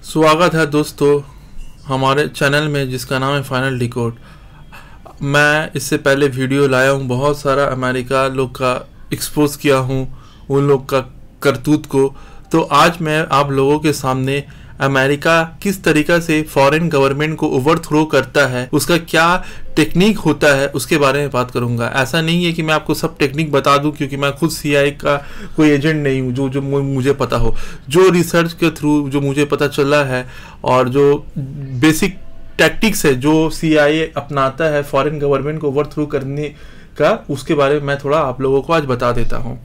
स्वागत है दोस्तों हमारे चैनल में जिसका नाम है फाइनल डिकोड। मैं इससे पहले वीडियो लाया हूँ, बहुत सारा अमेरिका लोग का एक्सपोज किया हूँ, उन लोग का करतूत को। तो आज मैं आप लोगों के सामने अमेरिका किस तरीक़ा से फॉरेन गवर्नमेंट को ओवरथ्रो करता है, उसका क्या टेक्निक होता है, उसके बारे में बात करूंगा। ऐसा नहीं है कि मैं आपको सब टेक्निक बता दूं, क्योंकि मैं खुद CIA का कोई एजेंट नहीं हूं। जो मुझे पता हो, जो रिसर्च के थ्रू जो मुझे पता चला है और जो बेसिक टैक्टिक्स है जो CIA अपनाता है फॉरेन गवर्नमेंट को ओवरथ्रो करने का, उसके बारे में मैं थोड़ा आप लोगों को आज बता देता हूँ।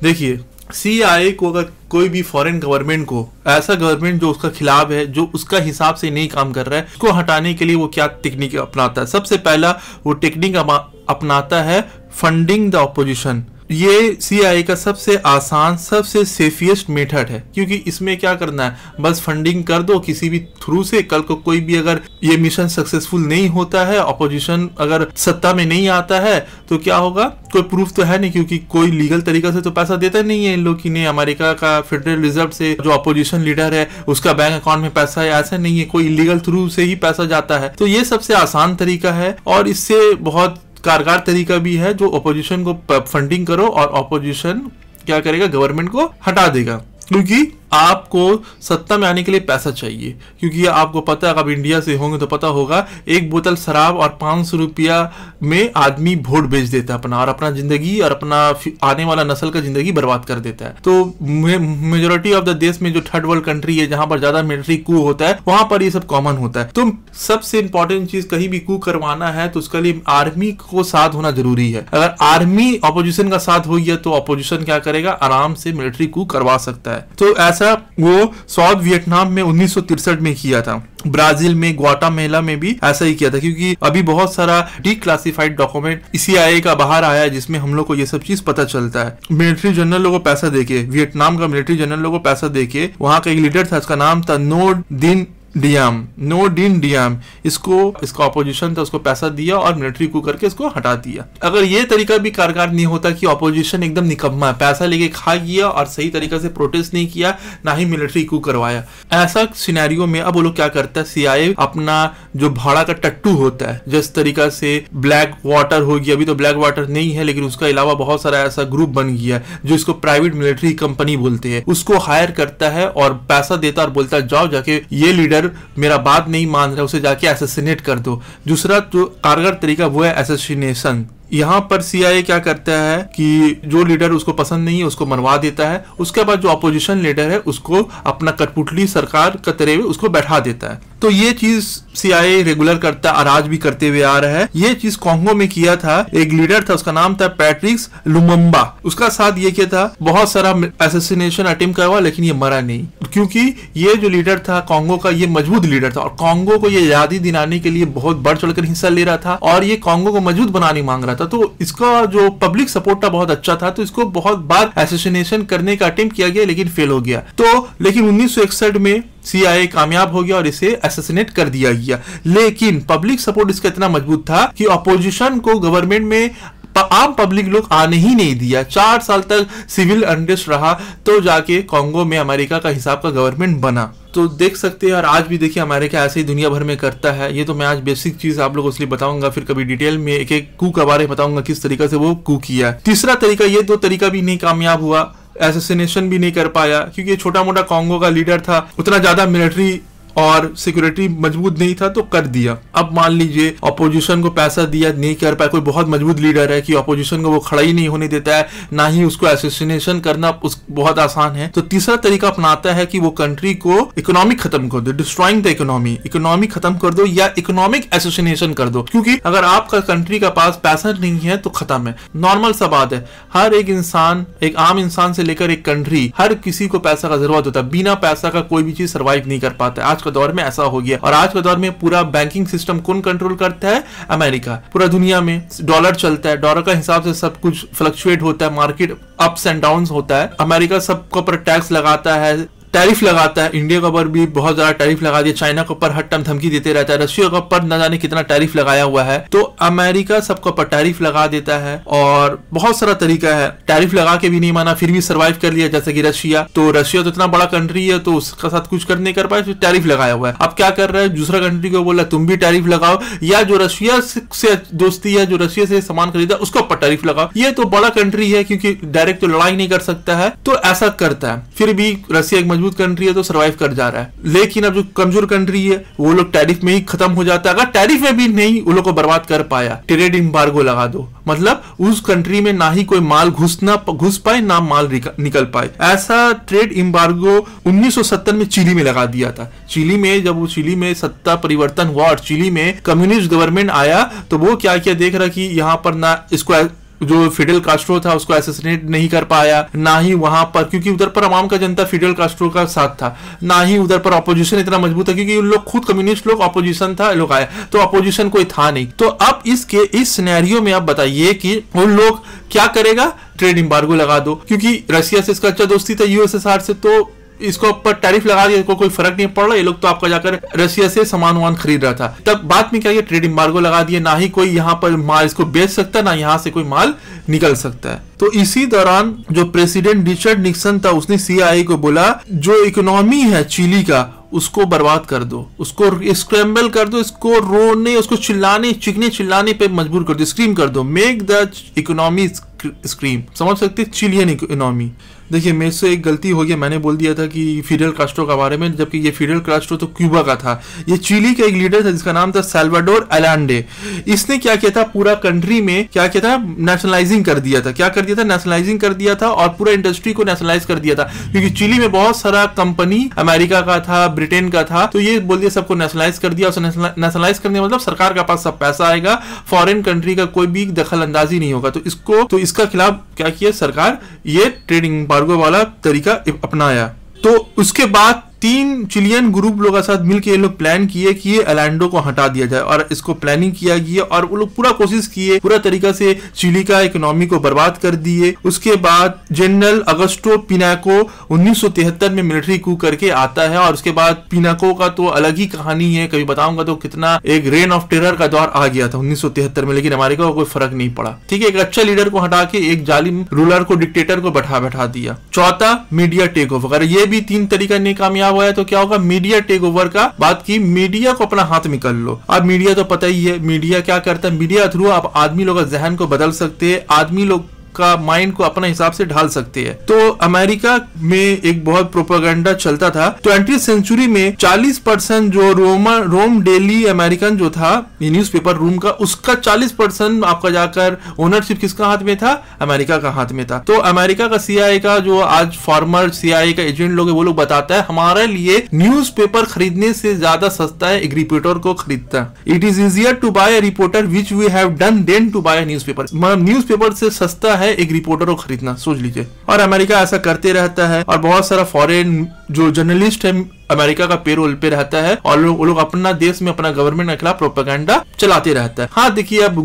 देखिए, CIA को अगर कोई भी फॉरेन गवर्नमेंट को, ऐसा गवर्नमेंट जो उसका खिलाफ है, जो उसका हिसाब से नहीं काम कर रहा है, उसको हटाने के लिए वो क्या टेक्निक अपनाता है? सबसे पहला वो टेक्निक अपनाता है फंडिंग द ऑपोजिशन। ये CIA का सबसे आसान, सबसे सेफिएस्ट मेथड है, क्योंकि इसमें क्या करना है, बस फंडिंग कर दो किसी भी थ्रू से। कल को कोई भी अगर ये मिशन सक्सेसफुल नहीं होता है, ऑपोजिशन अगर सत्ता में नहीं आता है, तो क्या होगा? कोई प्रूफ तो है नहीं, क्योंकि कोई लीगल तरीका से तो पैसा देता नहीं है इन लोग की ने। अमेरिका का फेडरल रिजर्व से जो ऑपोजिशन लीडर है उसका बैंक अकाउंट में पैसा है, ऐसा नहीं है। कोई इलीगल थ्रू से ही पैसा जाता है। तो ये सबसे आसान तरीका है और इससे बहुत कारगर तरीका भी है, जो ऑपोजिशन को फंडिंग करो और ऑपोजिशन क्या करेगा, गवर्नमेंट को हटा देगा। क्योंकि आपको सत्ता में आने के लिए पैसा चाहिए, क्योंकि आपको पता है, आप इंडिया से होंगे तो पता होगा, एक बोतल शराब और 500 रुपया में आदमी वोट बेच देता है अपना, और अपना जिंदगी और अपना आने वाला नस्ल का जिंदगी बर्बाद कर देता है। तो मेजोरिटी ऑफ द देश में जो थर्ड वर्ल्ड कंट्री है, जहां पर ज्यादा मिलिट्री कू होता है, वहां पर ये सब कॉमन होता है। तो सबसे इंपॉर्टेंट चीज, कहीं भी कू करवाना है तो उसके लिए आर्मी को साथ होना जरूरी है। अगर आर्मी ऑपोजिशन का साथ हो गया तो ऑपोजिशन क्या करेगा, आराम से मिलिट्री कू करवा सकता है। तो ऐसा वो साउथ वियतनाम में 1963 में किया था, ब्राजील में, ग्वाटामेला में भी ऐसा ही किया था। क्योंकि अभी बहुत सारा डिक्लासिफाइड डॉक्यूमेंट CIA का बाहर आया है, जिसमें हम लोग को ये सब चीज पता चलता है। मिलिट्री जनरल लोगों को पैसा देके, वियतनाम का मिलिट्री जनरल लोगों को पैसा देके, वहां का एक लीडर था, उसका नाम था नो डिन डियाम। इसका ऑपोजिशन था, उसको पैसा दिया और मिलिट्री कू करके इसको हटा दिया। अगर ये तरीका भी कारगर नहीं होता कि ऑपोजिशन एकदम निकम्मा है, पैसा लेके खा गया और सही तरीके से प्रोटेस्ट नहीं किया, ना ही मिलिट्री कू करवाया, ऐसा सिनेरियो में अब वो लोग क्या करता है, CIA अपना जो भाड़ा का टट्टू होता है, जिस तरीका से ब्लैक वाटर हो गया, अभी तो ब्लैक वाटर नहीं है, लेकिन उसका अलावा बहुत सारा ऐसा ग्रुप बन गया है जो इसको प्राइवेट मिलिट्री कंपनी बोलते हैं, उसको हायर करता है और पैसा देता और बोलता है, जाओ जाके ये लीडर मेरा बात नहीं मान रहा, उसे जाके असैसिनेट कर दो। दूसरा जो कारगर तरीका वो है असैसिनेशन। यहाँ पर CIA क्या करता है कि जो लीडर उसको पसंद नहीं है उसको मरवा देता है, उसके बाद जो अपोजिशन लीडर है उसको अपना कठपुतली सरकार का तरह उसको बैठा देता है। तो ये चीज CIA रेगुलर करता है और आज भी करते हुए आ रहा है। ये चीज कांगो में किया था, एक लीडर था, उसका नाम था पैट्रिस लुमुम्बा। उसका साथ ये किया था, बहुत सारा असैसिनेशन अटेम्प्ट करवा, लेकिन ये मरा नहीं, क्योंकि ये जो लीडर था कांगो का, ये मजबूत लीडर था और कांगो को ये आजादी दिलाने के लिए बहुत बढ़ चढ़कर हिस्सा ले रहा था और ये कांगो को मजबूत बनाने मांग रहा था। तो इसका जो पब्लिक सपोर्ट था बहुत अच्छा था, तो इसको बहुत बार असैसिनेशन करने का अटेम्प्ट किया गया, लेकिन फेल हो गया। तो लेकिन 1961 में CIA कामयाब हो गया और इसे असैसिनेट कर दिया गया। लेकिन पब्लिक सपोर्ट इसका इतना मजबूत था कि ऑपोजिशन को गवर्नमेंट में आम पब्लिक लोग आने ही नहीं दिया। 4 साल तक सिविल अनरेस्ट रहा, तो जाके कांगो में अमेरिका का हिसाब का गवर्नमेंट बना। तो देख सकते हैं, और आज भी देखिए अमेरिका ऐसे ही दुनिया भर में करता है। ये तो मैं आज बेसिक चीज आप लोगों को इसलिए बताऊंगा, फिर कभी डिटेल में एक एक कू के बारे में बताऊंगा किस तरीके से वो कू किया। तीसरा तरीका, ये 2 तरीका भी नहीं कामयाब हुआ, असैसिनेशन भी नहीं कर पाया, क्योंकि ये छोटा मोटा कांगो का लीडर था, उतना ज्यादा मिलिट्री और सिक्योरिटी मजबूत नहीं था, तो कर दिया। अब मान लीजिए ऑपोजिशन को पैसा दिया, नहीं कर पाया, कोई बहुत मजबूत लीडर है कि ऑपोजिशन को वो खड़ा ही नहीं होने देता है, ना ही उसको असैसिनेशन करना बहुत आसान है। तो तीसरा तरीका अपनाता है कि वो कंट्री को इकोनॉमिक खत्म कर दो, डिस्ट्रॉइंग द इकोनॉमी खत्म कर दो या इकोनॉमिक असैसिनेशन कर दो। क्योंकि अगर आपका कंट्री का पास पैसा नहीं है तो खत्म है। नॉर्मल सा बात है, हर एक इंसान, एक आम इंसान से लेकर एक कंट्री, हर किसी को पैसा का जरूरत होता है। बिना पैसा का कोई भी चीज सर्वाइव नहीं कर पाता है। आज के दौर में ऐसा हो गया, और आज के दौर में पूरा बैंकिंग सिस्टम कौन कंट्रोल करता है? अमेरिका। पूरा दुनिया में डॉलर चलता है, डॉलर का हिसाब से सब कुछ फ्लक्चुएट होता है, मार्केट अप्स एंड डाउन्स होता है। अमेरिका सबके ऊपर टैक्स लगाता है, टैरिफ लगाता है, इंडिया के ऊपर भी बहुत ज्यादा टैरिफ लगा दिया, चाइना के ऊपर हर टाइम धमकी देते रहता है, रशिया के ऊपर न जाने कितना टैरिफ लगाया हुआ है। तो अमेरिका सबके ऊपर टैरिफ लगा देता है और बहुत सारा तरीका है, टैरिफ लगा के भी नहीं माना फिर भी सर्वाइव कर लिया, जैसे कि रशिया। तो रशिया तो इतना बड़ा कंट्री है तो उसका साथ कुछ कर नहीं कर पाए, फिर टैरिफ लगाया हुआ है। अब क्या कर रहा है, दूसरा कंट्री को बोला तुम भी टैरिफ लगाओ, या जो रशिया से दोस्ती है, जो रशिया से सामान खरीदा उसके ऊपर टैरिफ लगाओ। ये तो बड़ा कंट्री है क्योंकि डायरेक्ट तो लड़ाई नहीं कर सकता है, तो ऐसा करता है। फिर भी रशिया एक मजबूत कंट्री है तो सर्वाइव कर जा रहा है। लेकिन अब जो कमजोर कंट्री है वो लोग टैरिफ में ही खत्म हो जाता है। अगर टैरिफ में भी नहीं वो लोग को बर्बाद कर पाया, ट्रेड एम्बार्गो लगा दो, मतलब उस कंट्री में ना ही कोई माल घुस पाए ना माल निकल पाए। ऐसा ट्रेड एम्बार्गो 1970 में चिली में लगा दिया था। चिली में जब वो चिली में सत्ता परिवर्तन हुआ और चिली में कम्युनिस्ट गवर्नमेंट आया तो वो क्या किया, देख रहा कि यहाँ पर ना इसको जो फिडेल कास्ट्रो था उसको असैसिनेट नहीं कर पाया, ना ही वहां पर, क्योंकि उधर पर आवाम का जनता फिडेल कास्ट्रो का साथ था, ना ही उधर पर अपोजिशन इतना मजबूत था क्योंकि उन लोग खुद कम्युनिस्ट लोग अपोजिशन था, लोग आए तो अपोजिशन कोई था नहीं। तो अब इस सिनेरियो में आप बताइए कि उन लोग क्या करेगा, ट्रेड एम्बार्गो लगा दो, क्योंकि रशिया से इसका अच्छा दोस्ती था यूएसएसआर से, तो इसको ऊपर टैरिफ लगा दिया, कोई फर्क नहीं पड़ रहा, ये लोग तो आपका जाकर रशिया से सामान खरीद रहा था। तब बाद में क्या किया, ट्रेड एम्बार्गो लगा दिया, ना ही कोई यहाँ पर माल इसको बेच सकता, ना यहाँ से कोई माल निकल सकता है। तो इसी दौरान जो प्रेसिडेंट रिचर्ड निक्सन था उसने सीआईए को बोला जो इकोनॉमी है चिली का उसको बर्बाद कर दो, उसको स्क्रैम्बल कर दो, इसको रोने, उसको चिल्लाने चीखने चिल्लाने पे मजबूर कर दो, स्क्रीम कर दो, मेक द इकोनॉमी स्क्रीम। समझ सकते चिलियन इकोनॉमी। देखिए मेरे से एक गलती हो गई, मैंने बोल दिया था कि फिडेल कास्ट्रो के बारे में, जबकि ये फिडेल कास्ट्रो तो क्यूबा का था। ये चिली का एक लीडर था जिसका नाम था सैल्वाडोर अलांडे। इसने क्या किया था, पूरा कंट्री में क्या किया था, नेशनलाइजिंग कर दिया था। क्या कर दिया था, नेशनलाइजिंग कर दिया था और पूरा इंडस्ट्री को नेशनलाइज कर दिया था, क्योंकि चिली में बहुत सारा कंपनी अमेरिका का था, ब्रिटेन का था, तो ये बोल दिया सबको नेशनलाइज कर दिया। नेशनलाइज करने मतलब सरकार के पास सब पैसा आएगा, फॉरेन कंट्री का कोई भी दखल अंदाजी नहीं होगा। तो इसका खिलाफ क्या किया सरकार, ये ट्रेड एम्बार्गो वाला तरीका अपनाया। तो उसके बाद 3 चिलियन ग्रुप लोगों के साथ मिलकर ये लोग प्लान किए कि ये अलांडो को हटा दिया जाए, और इसको प्लानिंग किया गया और वो लोग पूरा कोशिश किए, पूरा तरीका से चिली का इकोनॉमी को बर्बाद कर दिए। उसके बाद जनरल अगस्टो पिनाको 1973 में मिलिट्री कू करके आता है, और उसके बाद पिनाको का तो अलग ही कहानी है, कभी बताऊंगा तो कितना एक रेन ऑफ टेरर का दौर आ गया था 1973 में, लेकिन अमेरिका को कोई फर्क नहीं पड़ा। ठीक है, एक अच्छा लीडर को हटा के एक जालिम रूलर को, डिक्टेटर को बैठा दिया। चौथा, मीडिया टेक ओवर। ये भी 3 तरीका नहीं कामयाब हुआ है तो क्या होगा, मीडिया टेक ओवर का बात की, मीडिया को अपना हाथ में कर लो। अब मीडिया तो पता ही है, मीडिया क्या करता है, मीडिया थ्रू आप आदमी लोग का जहन को बदल सकते हैं, आदमी लोग का माइंड को अपने हिसाब से ढाल सकते हैं। तो अमेरिका में एक बहुत प्रोपेगेंडा चलता था। 20वीं सेंचुरी में 40% जो रोम डेली अमेरिकन जो था न्यूज़पेपर रूम का, उसका 40% आपका जाकर ओनरशिप किसका हाथ में था, अमेरिका का हाथ में था। तो अमेरिका का सीआईए का जो आज फॉर्मर सीआईए का एजेंट लोग है वो लोग बताता है हमारे लिए न्यूज़पेपर खरीदने से ज्यादा सस्ता है एक रिपोर्टर को खरीदता। It is easier to buy a reporter which we have done than to buy a newspaper. Newspaper से सस्ता है एक रिपोर्टर को खरीदना, सोच लीजिए। और अमेरिका ऐसा करते रहता है, और बहुत सारा फॉरेन जो जर्नलिस्ट है अमेरिका का पेरोल पे रहता है, और वो लोग अपना देश में अपना गवर्नमेंट के खिलाफ प्रोपेगेंडा चलाते रहता है। हाँ देखिए, अब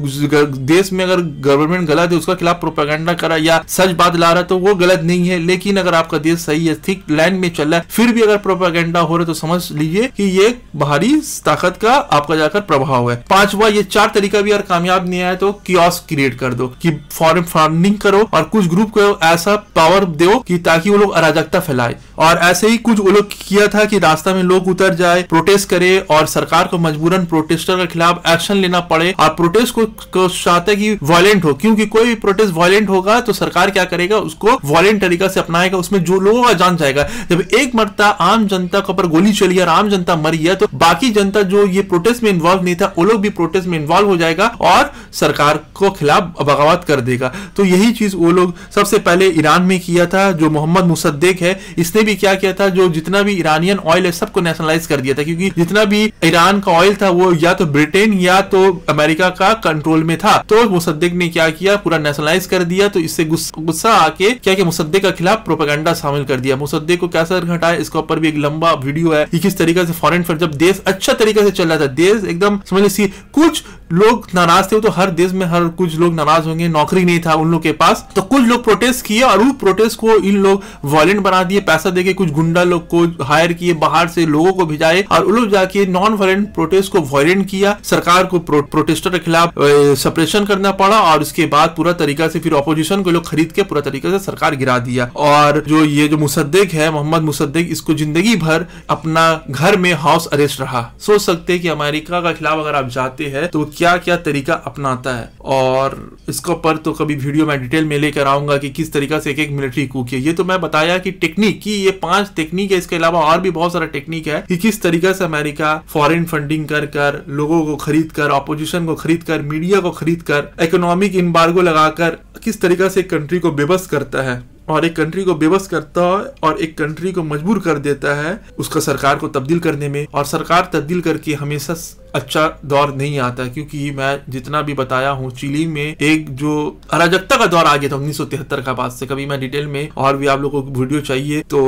देश में अगर गवर्नमेंट गलत है उसका खिलाफ प्रोपेगेंडा करा या सच बात ला रहा है तो वो गलत नहीं है, लेकिन अगर आपका देश सही है, ठीक लाइन में चल रहा है, फिर भी अगर प्रोपेगेंडा हो रहा है तो समझ लीजिए कि ये बाहरी ताकत का आपका जाकर प्रभाव है। 5वां, ये 4 तरीका भी अगर कामयाब नहीं आया तो कियोस्क क्रिएट कर दो, कि फॉरेन फंडिंग करो और कुछ ग्रुप को ऐसा पावर दो कि ताकि वो लोग अराजकता फैलाए। और ऐसे ही कुछ वो लोग किया था कि रास्ता में लोग उतर जाए, प्रोटेस्ट करे, और सरकार को मजबूरन प्रोटेस्टर के खिलाफ एक्शन लेना पड़े, और प्रोटेस्ट को चाहता है कि वायलेंट हो, क्योंकि कोई भी प्रोटेस्ट वायलेंट होगा तो सरकार क्या करेगा, उसको वायलेंट तरीका से अपनाएगा, उसमें जो लोगों का जान जाएगा। जब एक मरता आम जनता के ऊपर गोली चली और आम जनता मरी है तो बाकी जनता जो ये प्रोटेस्ट में इन्वॉल्व नहीं था वो लोग भी प्रोटेस्ट में इन्वॉल्व हो जाएगा और सरकार को खिलाफ बगावत कर देगा। तो यही चीज वो लोग सबसे पहले ईरान में किया था। जो मोहम्मद मुसद्देक है इसने भी क्या किया था, जो जितना भी ईरानियन ऑयल है सबको नेशनलाइज कर दिया था, क्योंकि जितना भी ईरान का ऑयल था वो या तो ब्रिटेन या तो अमेरिका का कंट्रोल में था। तो मुसद्देक ने क्या किया, पूरा नेशनलाइज कर दिया। तो इससे गुस्सा आके क्या किया, मुसद्देक के खिलाफ प्रोपेगेंडा शामिल कर दिया। मुसद्देक को कैसे घटाया, इसके ऊपर भी एक लंबा वीडियो है कि किस तरीके से फॉरेन फंड, जब देश अच्छा तरीके से चल रहा था, देश एकदम समझ लीजिए कुछ लोग नाराज थे, तो हर देश में हर कुछ लोग नाराज होंगे, नौकरी नहीं था उन लोग के पास, तो कुछ लोग प्रोटेस्ट किए और उस प्रोटेस्ट को इन लोग वायलेंट बना दिए, पैसा देके कुछ गुंडा लोग को हायर किए, बाहर से लोगों को भिजाए और उन लोग जाके नॉन वायलेंट प्रोटेस्ट को वायलेंट किया। सरकार को प्रोटेस्टर के खिलाफ सप्रेशन करना पड़ा और उसके बाद पूरा तरीका से फिर ऑपोजिशन को लोग खरीद के पूरा तरीके से सरकार गिरा दिया। और जो ये जो मुसद्देक है, मोहम्मद मुसद्देक, इसको जिंदगी भर अपना घर में हाउस अरेस्ट रहा। सोच सकते हैं कि अमेरिका का खिलाफ अगर आप जाते हैं तो क्या क्या तरीका अपनाता है, और इसके ऊपर तो कभी वीडियो में डिटेल में लेकर आऊंगा कि किस तरीका से एक एक मिलिट्री कूक है। ये तो मैं बताया कि टेक्निक की ये 5 टेक्निक है, इसके अलावा और भी बहुत सारा टेक्निक है कि किस तरीका से अमेरिका फॉरेन फंडिंग कर कर, लोगों को खरीद कर, ऑपोजिशन को खरीद कर, मीडिया को खरीद कर, इकोनॉमिक एम्बार्गो लगाकर किस तरीका से कंट्री को बेबस करता है, और एक कंट्री को बेबस करता है और एक कंट्री को मजबूर कर देता है उसका सरकार को तब्दील करने में। और सरकार तब्दील करके हमेशा अच्छा दौर नहीं आता, क्योंकि मैं जितना भी बताया हूँ, चिली में एक जो अराजकता का दौर आ गया था 1973 का बाद से। कभी मैं डिटेल में, और भी आप लोगों को वीडियो चाहिए तो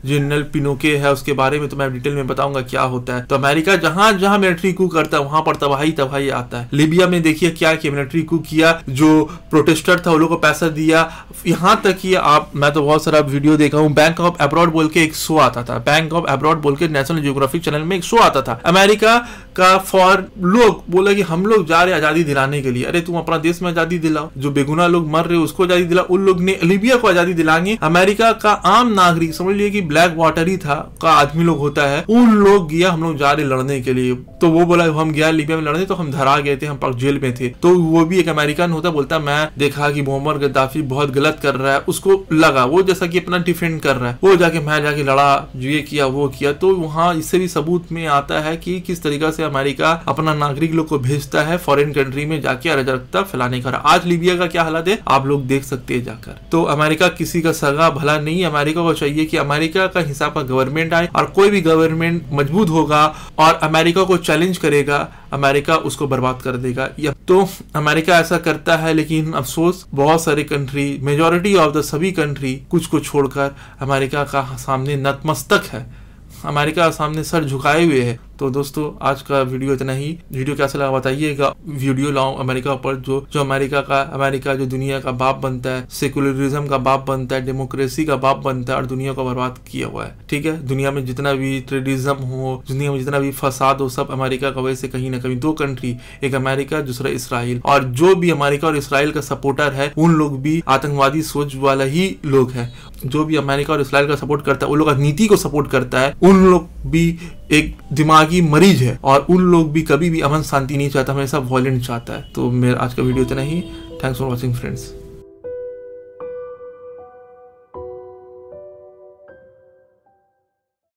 जनरल पिनोके है उसके बारे में, तो मैं डिटेल में बताऊंगा क्या होता है। तो अमेरिका जहां जहां मिलिट्री कू करता है वहां पर तबाही आता है। लीबिया में देखिए क्या किया, मिलिट्री कू किया, जो प्रोटेस्टर था उन लोगों को पैसा दिया, यहाँ तक कि मैं तो बहुत सारा वीडियो देखा हूँ। बैंक ऑफ अब्रॉड बोल के एक शो आता था, बैंक ऑफ अब्रॉड बोल के नेशनल जियोग्राफिक चैनल में एक शो आता था। अमेरिका का फॉर लोग बोला कि हम लोग जा रहे हैं आजादी दिलाने के लिए। अरे तुम अपना देश में आजादी दिलाओ, जो बेगुनाह लोग मर रहे हो उसको आजादी दिलाओ। उन लोग ने लीबिया को आजादी दिलाएंगे। अमेरिका का आम नागरिक, समझ लिए कि ब्लैक वाटर ही था का आदमी लोग होता है, उन लोग गया हम लोग जा रहे लड़ने के लिए। तो वो बोला हम गया लीबिया में लड़ने, तो हम धरा गए थे, हम पाक जेल में थे। तो वो भी एक अमेरिकन होता, बोलता मैं देखा कि मोहम्मद गद्दाफी बहुत गलत कर रहा है, उसको लगा वो जैसा कि अपना डिफेंड कर रहा है, वो जाके मैं जाके लड़ा, ये किया वो किया। तो वहां इससे भी सबूत में आता है कि किस तरीका से अमेरिका अपना नागरिक लोग को भेजता है फॉरेन कंट्री में जाके अराजकता फैलाने का। आज लीबिया का क्या हालत है आप लोग देख सकते हैं जाकर। तो अमेरिका किसी का सगा भला नहीं है। अमेरिका को चाहिए कि अमेरिका का हिसाब का गवर्नमेंट आए, और कोई भी गवर्नमेंट मजबूत होगा और अमेरिका को चैलेंज करेगा, अमेरिका उसको बर्बाद कर देगा। तो अमेरिका ऐसा करता है, लेकिन अफसोस बहुत सारे कंट्री, मेजॉरिटी ऑफ द सभी कंट्री कुछ को छोड़कर अमेरिका का सामने नतमस्तक है, अमेरिका सामने सर झुकाए हुए है। तो दोस्तों आज का वीडियो इतना ही। वीडियो कैसा लगा बताइएगा। वीडियो लाऊं अमेरिका पर, जो अमेरिका जो दुनिया का बाप बनता है, सेकुलरिज्म का बाप बनता है, डेमोक्रेसी का बाप बनता है और दुनिया को बर्बाद किया हुआ है। ठीक है, दुनिया में जितना भी ट्रेडिज्म हो, दुनिया में जितना भी फसाद हो, सब अमेरिका का वजह से कहीं ना कहीं। 2 कंट्री, एक अमेरिका दूसरा इसराइल, और जो भी अमेरिका और इसराइल का सपोर्टर है उन लोग भी आतंकवादी सोच वाला ही लोग है। जो भी अमेरिका और इसराइल का सपोर्ट करता है, उन लोग का नीति को सपोर्ट करता है, उन लोग भी एक दिमागी मरीज है, और उन लोग भी कभी भी अमन शांति नहीं चाहता, हमेशा वॉयलेंट चाहता है। तो मेरा आज का वीडियो इतना ही। Thanks for watching friends.